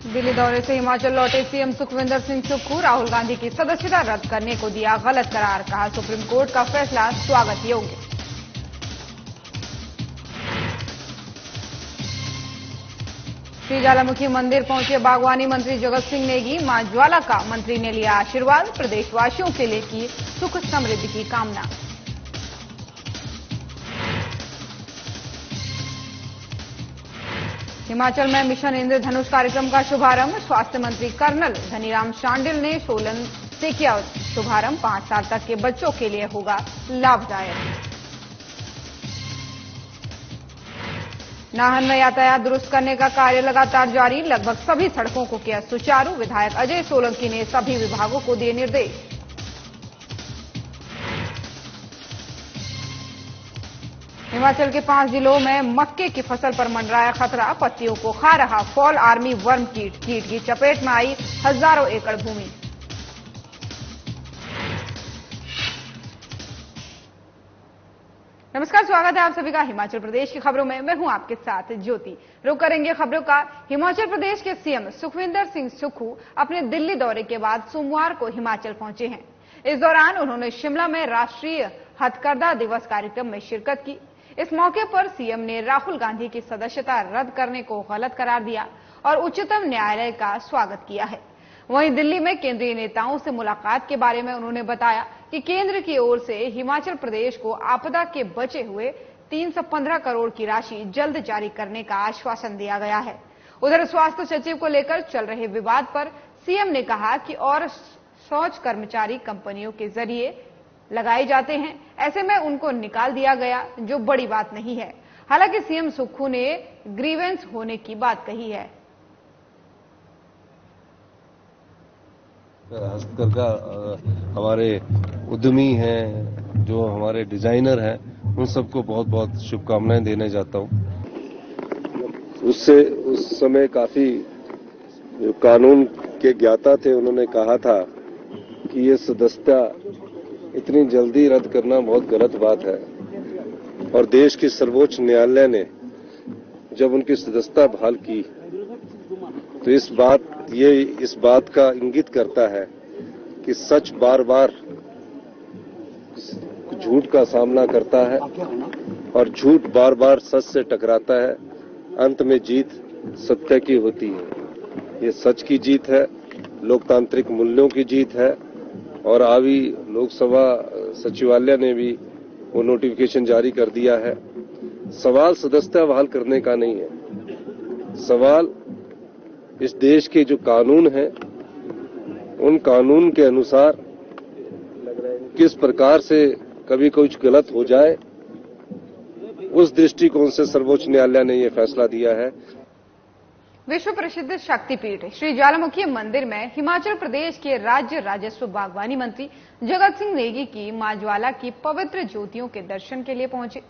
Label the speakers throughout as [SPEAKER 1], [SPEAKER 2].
[SPEAKER 1] दिल्ली दौरे से हिमाचल लौटे सीएम सुखविंदर सिंह सुक्खू राहुल गांधी की सदस्यता रद्द करने को दिया गलत करार, कहा सुप्रीम कोर्ट का फैसला स्वागत योग्य। श्री ज्वालामुखी मंदिर पहुंचे बागवानी मंत्री जगत सिंह नेगी, मां ज्वाला का मंत्री ने लिया आशीर्वाद, प्रदेशवासियों के लिए की सुख समृद्धि की कामना। हिमाचल में मिशन इंद्रधनुष कार्यक्रम का शुभारंभ, स्वास्थ्य मंत्री कर्नल धनीराम शांडिल ने सोलन से किया शुभारंभ, 5 साल तक के बच्चों के लिए होगा लाभदायक। नाहन में यातायात दुरुस्त करने का कार्य लगातार जारी, लगभग सभी सड़कों को किया सुचारू, विधायक अजय सोलंकी ने सभी विभागों को दिए निर्देश। हिमाचल के 5 जिलों में मक्के की फसल पर मंडराया खतरा, पत्तियों को खा रहा फॉल आर्मी वर्म कीट की चपेट में आई हजारों एकड़ भूमि। नमस्कार, स्वागत है आप सभी का हिमाचल प्रदेश की खबरों में। मैं हूं आपके साथ ज्योति। रुक करेंगे खबरों का। हिमाचल प्रदेश के सीएम सुखविंदर सिंह सुक्खू अपने दिल्ली दौरे के बाद सोमवार को हिमाचल पहुंचे हैं। इस दौरान उन्होंने शिमला में राष्ट्रीय हथकरघा दिवस कार्यक्रम में शिरकत की। इस मौके पर सीएम ने राहुल गांधी की सदस्यता रद्द करने को गलत करार दिया और उच्चतम न्यायालय का स्वागत किया है। वहीं दिल्ली में केंद्रीय नेताओं से मुलाकात के बारे में उन्होंने बताया कि केंद्र की ओर से हिमाचल प्रदेश को आपदा के बचे हुए 315 करोड़ की राशि जल्द जारी करने का आश्वासन दिया गया है। उधर स्वास्थ्य सचिव को लेकर चल रहे विवाद पर सीएम ने कहा कि और 100 कर्मचारी कंपनियों के जरिए लगाए जाते हैं, ऐसे में उनको निकाल दिया गया, जो बड़ी बात नहीं है। हालांकि सीएम सुक्खू ने ग्रीवेंस होने की बात कही है।
[SPEAKER 2] हस्तकरघा हमारे उद्यमी हैं, जो हमारे डिजाइनर हैं, उन सबको बहुत बहुत शुभकामनाएं देने जाता हूं। उससे उस समय काफी जो कानून के ज्ञाता थे, उन्होंने कहा था कि ये सदस्यता इतनी जल्दी रद्द करना बहुत गलत बात है, और देश के सर्वोच्च न्यायालय ने जब उनकी सदस्यता बहाल की तो इस बात का इंगित करता है कि सच बार बार झूठ का सामना करता है और झूठ बार बार सच से टकराता है। अंत में जीत सत्य की होती है। ये सच की जीत है, लोकतांत्रिक मूल्यों की जीत है, और अभी लोकसभा सचिवालय ने भी वो नोटिफिकेशन जारी कर दिया है। सवाल सदस्यता बहाल करने का नहीं है, सवाल इस देश के जो कानून हैं, उन कानून के अनुसार किस प्रकार से कभी कुछ गलत हो जाए, उस दृष्टिकोण से सर्वोच्च न्यायालय ने यह फैसला दिया है।
[SPEAKER 1] विश्व प्रसिद्ध शक्तिपीठ श्री ज्वालामुखी मंदिर में हिमाचल प्रदेश के राज्य राजस्व बागवानी मंत्री जगत सिंह नेगी की मां ज्वाला की पवित्र ज्योतियों के दर्शन के लिए पहुंचे।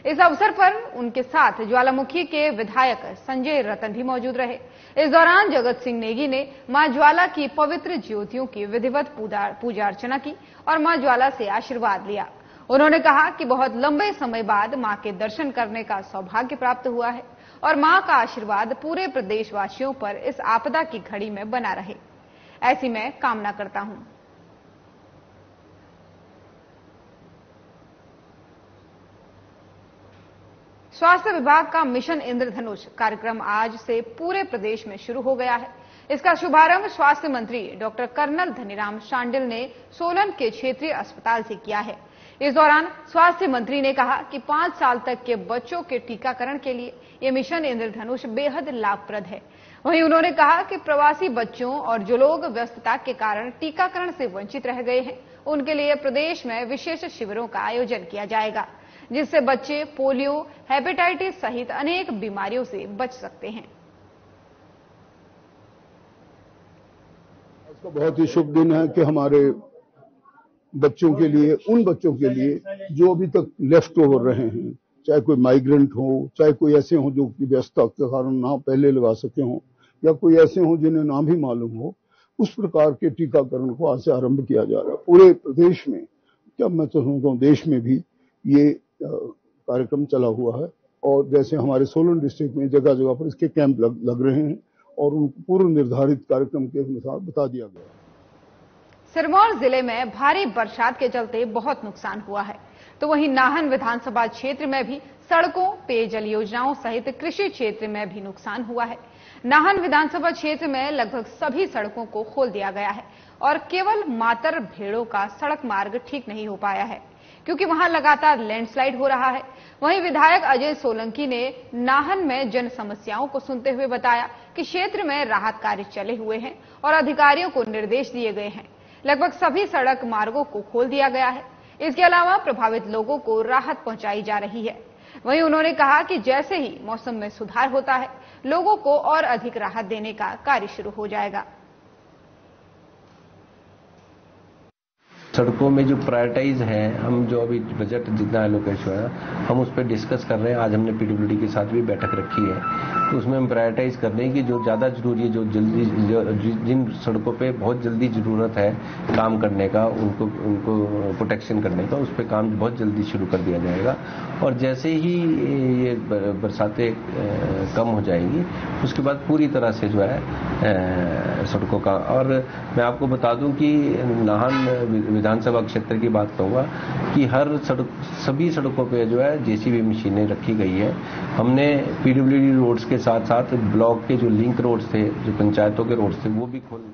[SPEAKER 1] इस अवसर पर उनके साथ ज्वालामुखी के विधायक संजय रतन भी मौजूद रहे। इस दौरान जगत सिंह नेगी ने मां ज्वाला की पवित्र ज्योतियों की विधिवत पूजा अर्चना की और मां ज्वाला से आशीर्वाद लिया। उन्होंने कहा कि बहुत लंबे समय बाद मां के दर्शन करने का सौभाग्य प्राप्त हुआ है और मां का आशीर्वाद पूरे प्रदेशवासियों पर इस आपदा की घड़ी में बना रहे, ऐसी मैं कामना करता हूं। स्वास्थ्य विभाग का मिशन इंद्रधनुष कार्यक्रम आज से पूरे प्रदेश में शुरू हो गया है। इसका शुभारंभ स्वास्थ्य मंत्री डॉक्टर कर्नल धनीराम शांडिल ने सोलन के क्षेत्रीय अस्पताल से किया है। इस दौरान स्वास्थ्य मंत्री ने कहा कि 5 साल तक के बच्चों के टीकाकरण के लिए यह मिशन इंद्रधनुष बेहद लाभप्रद है। वहीं उन्होंने कहा कि प्रवासी बच्चों और जो लोग व्यस्तता के कारण टीकाकरण से वंचित रह गए हैं, उनके लिए प्रदेश में विशेष शिविरों का आयोजन किया जाएगा, जिससे बच्चे पोलियो, हेपेटाइटिस सहित अनेक बीमारियों से बच सकते हैं।
[SPEAKER 3] आज का बहुत ही शुभ दिन है कि हमारे बच्चों के लिए, उन बच्चों के लिए जो अभी तक लेफ्ट ओवर रहे हैं, चाहे कोई माइग्रेंट हो, चाहे कोई ऐसे हो जो कि व्यस्तता के कारण ना पहले लगा सके हों, या कोई ऐसे हो जिन्हें ना भी मालूम हो, उस प्रकार के टीकाकरण को आज से आरंभ किया जा रहा है पूरे प्रदेश में। क्या मैं तो समझता हूँ देश में भी ये कार्यक्रम चला हुआ है, और जैसे हमारे सोलन डिस्ट्रिक्ट में जगह जगह पर इसके कैंप लग रहे हैं, और उनको पूर्व निर्धारित कार्यक्रम के अनुसार बता दिया गया।
[SPEAKER 1] सिरमौर जिले में भारी बरसात के चलते बहुत नुकसान हुआ है, तो वहीं नाहन विधानसभा क्षेत्र में भी सड़कों, पेयजल योजनाओं सहित कृषि क्षेत्र में भी नुकसान हुआ है। नाहन विधानसभा क्षेत्र में लगभग सभी सड़कों को खोल दिया गया है और केवल मातर भेड़ों का सड़क मार्ग ठीक नहीं हो पाया है, क्योंकि वहां लगातार लैंडस्लाइड हो रहा है। वहीं विधायक अजय सोलंकी ने नाहन में जन समस्याओं को सुनते हुए बताया कि क्षेत्र में राहत कार्य चले हुए हैं और अधिकारियों को निर्देश दिए गए हैं। लगभग सभी सड़क मार्गों को खोल दिया गया है। इसके अलावा प्रभावित लोगों को राहत पहुंचाई जा रही है। वहीं उन्होंने कहा कि जैसे ही मौसम में सुधार होता है, लोगों को और अधिक राहत देने का कार्य शुरू हो जाएगा।
[SPEAKER 4] सड़कों में जो प्रायोरिटाइज है, हम जो अभी बजट जितना एलोकेशन है हम उस पर डिस्कस कर रहे हैं। आज हमने पीडब्ल्यूडी के साथ भी बैठक रखी है, तो उसमें हम प्रायोरिटाइज कर रहे हैं कि जो ज़्यादा जरूरी है, जो जल्दी जिन सड़कों पे बहुत जल्दी ज़रूरत है काम करने का, उनको प्रोटेक्शन करने का, उस पर काम बहुत जल्दी शुरू कर दिया जाएगा। और जैसे ही ये बरसातें कम हो जाएंगी उसके बाद पूरी तरह से जो है सड़कों का। और मैं आपको बता दूं कि नाहन विधानसभा क्षेत्र की बात कहूंगा कि सभी सड़कों पे जो है जेसीबी मशीनें रखी गई है। हमने पीडब्ल्यूडी रोड्स के साथ साथ ब्लॉक के जो लिंक रोड्स थे, जो पंचायतों के रोड्स थे, वो भी खोल।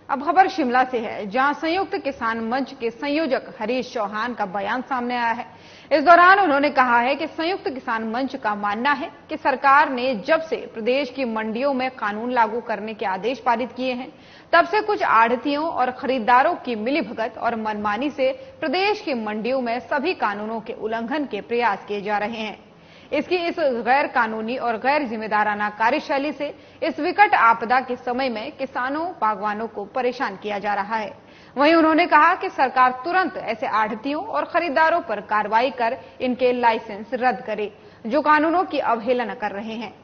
[SPEAKER 1] अब खबर शिमला से है, जहां संयुक्त किसान मंच के संयोजक हरीश चौहान का बयान सामने आया है। इस दौरान उन्होंने कहा है कि संयुक्त किसान मंच का मानना है कि सरकार ने जब से प्रदेश की मंडियों में कानून लागू करने के आदेश पारित किए हैं, तब से कुछ आढ़तियों और खरीदारों की मिलीभगत और मनमानी से प्रदेश की मंडियों में सभी कानूनों के उल्लंघन के प्रयास किए जा रहे हैं। इस गैर कानूनी और गैर जिम्मेदाराना कार्यशैली से इस विकट आपदा के समय में किसानों, बागवानों को परेशान किया जा रहा है। वहीं उन्होंने कहा कि सरकार तुरंत ऐसे आढ़तियों और खरीदारों पर कार्रवाई कर इनके लाइसेंस रद्द करे, जो कानूनों की अवहेलना कर रहे हैं।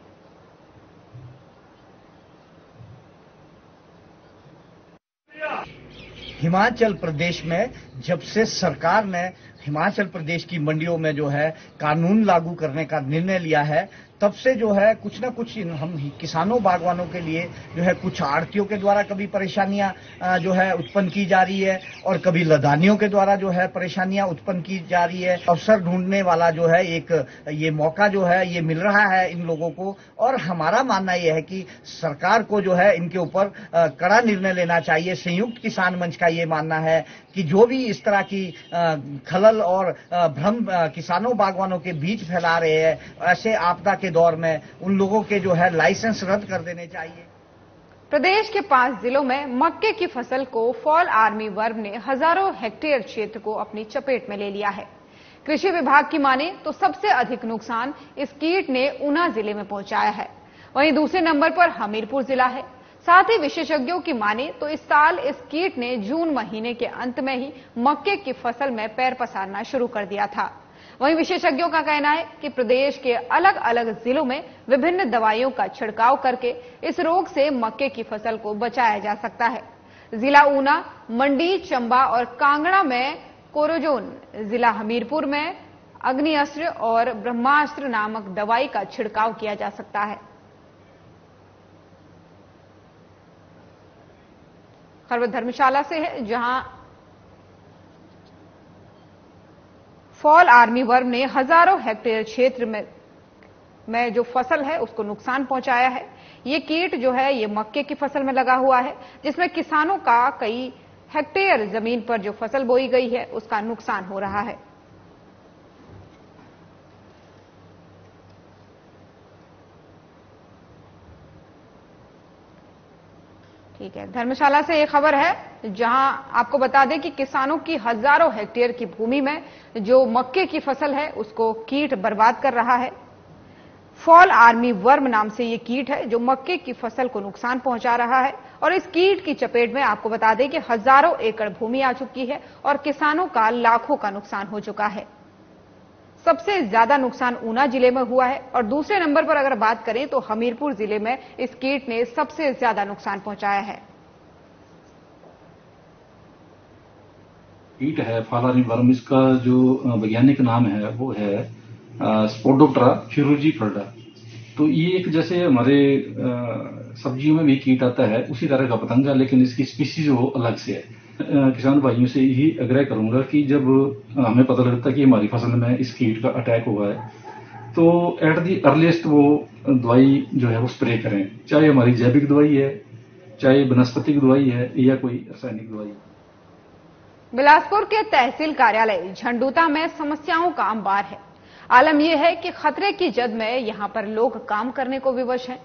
[SPEAKER 5] हिमाचल प्रदेश में जब से सरकार ने हिमाचल प्रदेश की मंडियों में जो है कानून लागू करने का निर्णय लिया है, तब से जो है कुछ ना कुछ हम किसानों, बागवानों के लिए जो है कुछ आढ़तियों के द्वारा कभी परेशानियां जो है उत्पन्न की जा रही है और कभी लदानियों के द्वारा जो है परेशानियां उत्पन्न की जा रही है। अवसर ढूंढने वाला जो है एक ये मौका जो है ये मिल रहा है इन लोगों को। और हमारा मानना यह है कि सरकार को जो है इनके ऊपर कड़ा निर्णय लेना चाहिए। संयुक्त किसान मंच का ये मानना है कि जो भी इस तरह की खलल और भ्रम किसानों, बागवानों के बीच फैला रहे हैं, ऐसे आपदा के दौर में उन लोगों के जो है लाइसेंस रद्द कर देने चाहिए।
[SPEAKER 1] प्रदेश के 5 जिलों में मक्के की फसल को फॉल आर्मी वर्म ने हजारों हेक्टेयर क्षेत्र को अपनी चपेट में ले लिया है। कृषि विभाग की माने तो सबसे अधिक नुकसान इस कीट ने ऊना जिले में पहुंचाया है। वहीं दूसरे नंबर पर हमीरपुर जिला है। साथ ही विशेषज्ञों की माने तो इस साल इस कीट ने जून महीने के अंत में ही मक्के की फसल में पैर पसारना शुरू कर दिया था। वहीं विशेषज्ञों का कहना है कि प्रदेश के अलग अलग जिलों में विभिन्न दवाइयों का छिड़काव करके इस रोग से मक्के की फसल को बचाया जा सकता है। जिला ऊना, मंडी, चंबा और कांगड़ा में कोरोजोन, जिला हमीरपुर में अग्निअस्त्र और ब्रह्मास्त्र नामक दवाई का छिड़काव किया जा सकता है। खबर धर्मशाला से है, जहां फॉल आर्मी वर्म ने हजारों हेक्टेयर क्षेत्र में जो फसल है उसको नुकसान पहुंचाया है। ये कीट जो है ये मक्के की फसल में लगा हुआ है, जिसमें किसानों का कई हेक्टेयर जमीन पर जो फसल बोई गई है उसका नुकसान हो रहा है। ठीक है, धर्मशाला से एक खबर है, जहां आपको बता दें कि किसानों की हजारों हेक्टेयर की भूमि में जो मक्के की फसल है उसको कीट बर्बाद कर रहा है। फॉल आर्मी वर्म नाम से ये कीट है जो मक्के की फसल को नुकसान पहुंचा रहा है। और इस कीट की चपेट में आपको बता दें कि हजारों एकड़ भूमि आ चुकी है और किसानों का लाखों का नुकसान हो चुका है। सबसे ज्यादा नुकसान ऊना जिले में हुआ है और दूसरे नंबर पर अगर बात करें तो हमीरपुर जिले में इस कीट ने सबसे ज्यादा नुकसान पहुंचाया है।
[SPEAKER 6] कीट है फॉल आर्मी वर्म, इसका जो वैज्ञानिक नाम है वो है स्पोडोप्टेरा फ्यूरिजिपल्डा। तो ये एक जैसे हमारे सब्जियों में भी कीट आता है उसी तरह का पतंग है, लेकिन इसकी स्पीसीज वो अलग से है। किसान भाइयों से यही आग्रह करूंगा कि जब हमें पता लगता है कि हमारी फसल में इस कीट का अटैक हुआ है तो एट दी अर्लीस्ट वो दवाई जो है वो स्प्रे करें, चाहे हमारी जैविक दवाई है, चाहे वनस्पतिक दवाई है या कोई रासायनिक दवाई है।
[SPEAKER 1] बिलासपुर के तहसील कार्यालय झंडूता में समस्याओं का अंबार है। आलम यह है कि खतरे की जद में यहां पर लोग काम करने को विवश हैं।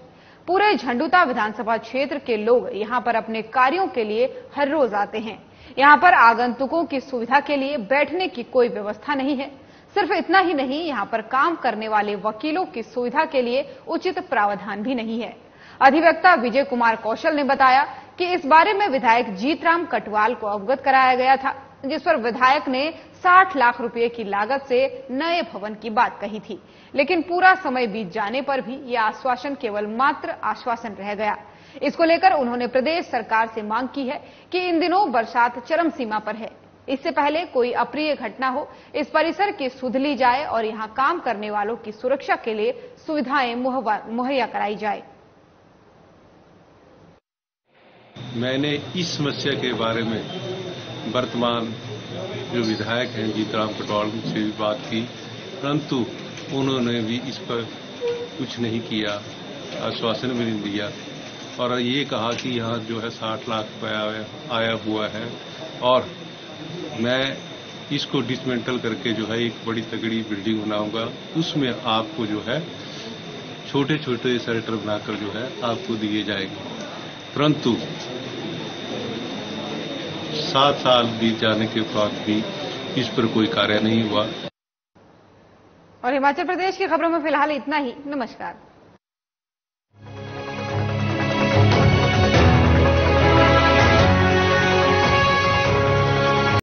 [SPEAKER 1] पूरे झंडूता विधानसभा क्षेत्र के लोग यहां पर अपने कार्यों के लिए हर रोज आते हैं। यहां पर आगंतुकों की सुविधा के लिए बैठने की कोई व्यवस्था नहीं है। सिर्फ इतना ही नहीं, यहां पर काम करने वाले वकीलों की सुविधा के लिए उचित प्रावधान भी नहीं है। अधिवक्ता विजय कुमार कौशल ने बताया कि इस बारे में विधायक जीतराम कटवाल को अवगत कराया गया था, जिस पर विधायक ने 60 लाख रुपए की लागत से नए भवन की बात कही थी, लेकिन पूरा समय बीत जाने पर भी यह आश्वासन केवल मात्र आश्वासन रह गया। इसको लेकर उन्होंने प्रदेश सरकार से मांग की है कि इन दिनों बरसात चरम सीमा पर है, इससे पहले कोई अप्रिय घटना हो इस परिसर की सुध ली जाए और यहां काम करने वालों की सुरक्षा के लिए सुविधाएं मुहैया कराई जाए।
[SPEAKER 2] मैंने इस समस्या के बारे में वर्तमान जो विधायक हैं जीतराम कटवाल से भी बात की, परंतु उन्होंने भी इस पर कुछ नहीं किया, आश्वासन भी नहीं दिया और ये कहा कि यहाँ जो है 60 लाख रुपया आया हुआ है और मैं इसको डिसमेंटल करके जो है एक बड़ी तगड़ी बिल्डिंग बनाऊंगा, उसमें आपको जो है छोटे छोटे शेल्टर बनाकर जो है आपको दिए जाएंगे। परंतु 7 साल बीत जाने के बाद भी इस पर कोई कार्य नहीं हुआ।
[SPEAKER 1] और हिमाचल प्रदेश की खबरों में फिलहाल इतना ही। नमस्कार।